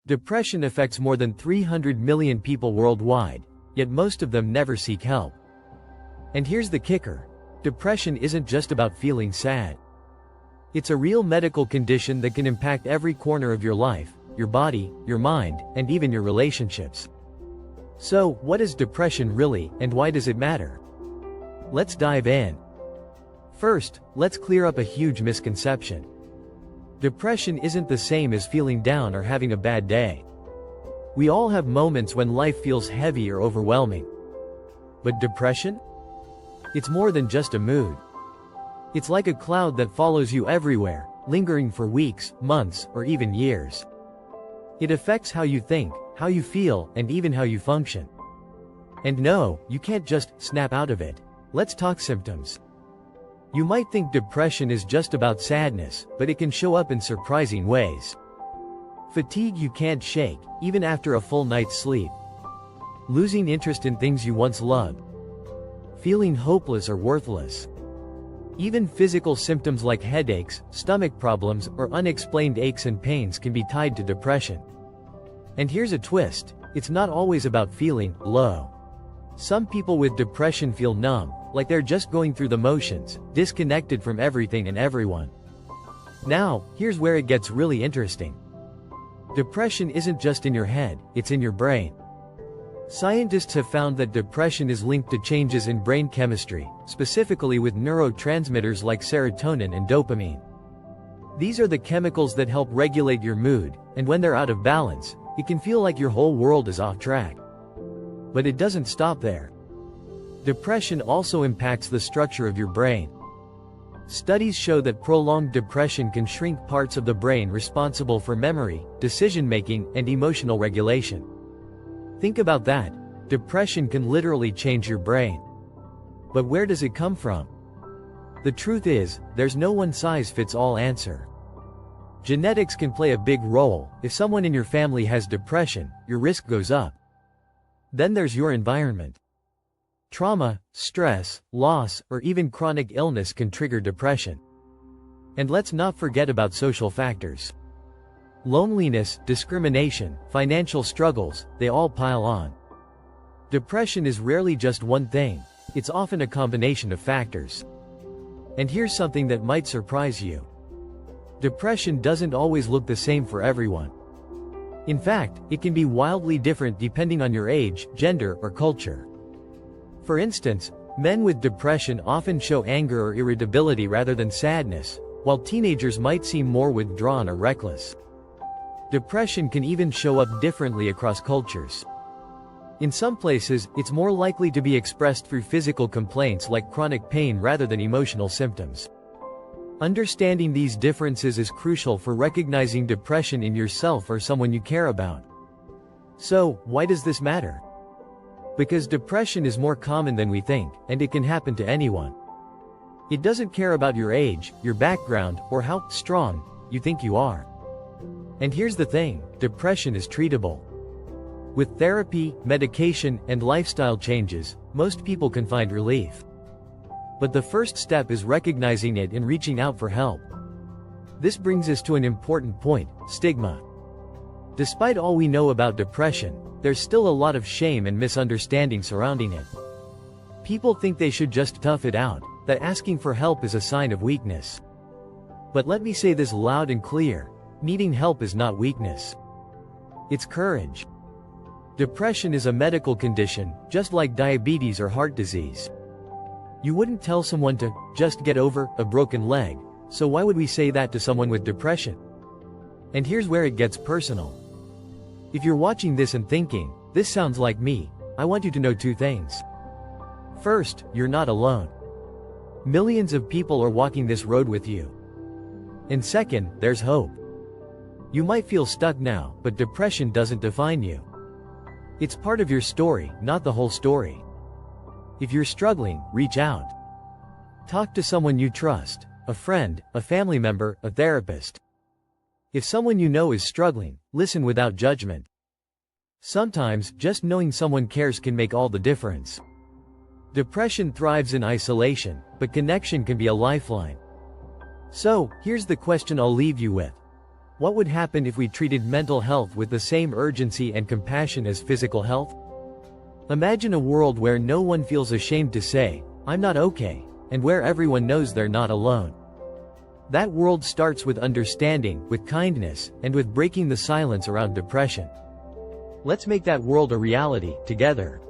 Depression affects more than 300 million people worldwide, yet most of them never seek help. And here's the kicker. Depression isn't just about feeling sad. It's a real medical condition that can impact every corner of your life, your body, your mind, and even your relationships. So, what is depression really, and why does it matter? Let's dive in. First, let's clear up a huge misconception. Depression isn't the same as feeling down or having a bad day. We all have moments when life feels heavy or overwhelming. But depression? It's more than just a mood. It's like a cloud that follows you everywhere, lingering for weeks, months, or even years. It affects how you think, how you feel, and even how you function. And no, you can't just snap out of it. Let's talk symptoms. You might think depression is just about sadness, but it can show up in surprising ways. Fatigue you can't shake, even after a full night's sleep. Losing interest in things you once loved. Feeling hopeless or worthless. Even physical symptoms like headaches, stomach problems, or unexplained aches and pains can be tied to depression. And here's a twist, it's not always about feeling low. Some people with depression feel numb, like they're just going through the motions, disconnected from everything and everyone. Now, here's where it gets really interesting. Depression isn't just in your head, it's in your brain. Scientists have found that depression is linked to changes in brain chemistry, specifically with neurotransmitters like serotonin and dopamine. These are the chemicals that help regulate your mood, and when they're out of balance, it can feel like your whole world is off track. But it doesn't stop there. Depression also impacts the structure of your brain. Studies show that prolonged depression can shrink parts of the brain responsible for memory, decision-making, and emotional regulation. Think about that. Depression can literally change your brain. But where does it come from? The truth is, there's no one-size-fits-all answer. Genetics can play a big role. If someone in your family has depression, your risk goes up. Then there's your environment. Trauma, stress, loss, or even chronic illness can trigger depression. And let's not forget about social factors. Loneliness, discrimination, financial struggles, they all pile on. Depression is rarely just one thing, it's often a combination of factors. And here's something that might surprise you. Depression doesn't always look the same for everyone. In fact, it can be wildly different depending on your age, gender, or culture. For instance, men with depression often show anger or irritability rather than sadness, while teenagers might seem more withdrawn or reckless. Depression can even show up differently across cultures. In some places, it's more likely to be expressed through physical complaints like chronic pain rather than emotional symptoms. Understanding these differences is crucial for recognizing depression in yourself or someone you care about. So, why does this matter? Because depression is more common than we think, and it can happen to anyone. It doesn't care about your age, your background, or how strong you think you are. And here's the thing, depression is treatable. With therapy, medication, and lifestyle changes, most people can find relief. But the first step is recognizing it and reaching out for help. This brings us to an important point, stigma. Despite all we know about depression, there's still a lot of shame and misunderstanding surrounding it. People think they should just tough it out, that asking for help is a sign of weakness. But let me say this loud and clear, needing help is not weakness. It's courage. Depression is a medical condition, just like diabetes or heart disease. You wouldn't tell someone to just get over a broken leg, so why would we say that to someone with depression? And here's where it gets personal. If you're watching this and thinking, this sounds like me, I want you to know two things. First, you're not alone. Millions of people are walking this road with you. And second, there's hope. You might feel stuck now, but depression doesn't define you. It's part of your story, not the whole story. If you're struggling, reach out. Talk to someone you trust, a friend, a family member, a therapist. If someone you know is struggling, listen without judgment. Sometimes, just knowing someone cares can make all the difference. Depression thrives in isolation, but connection can be a lifeline. So, here's the question I'll leave you with. What would happen if we treated mental health with the same urgency and compassion as physical health? Imagine a world where no one feels ashamed to say, "I'm not okay," and where everyone knows they're not alone. That world starts with understanding, with kindness, and with breaking the silence around depression. Let's make that world a reality, together.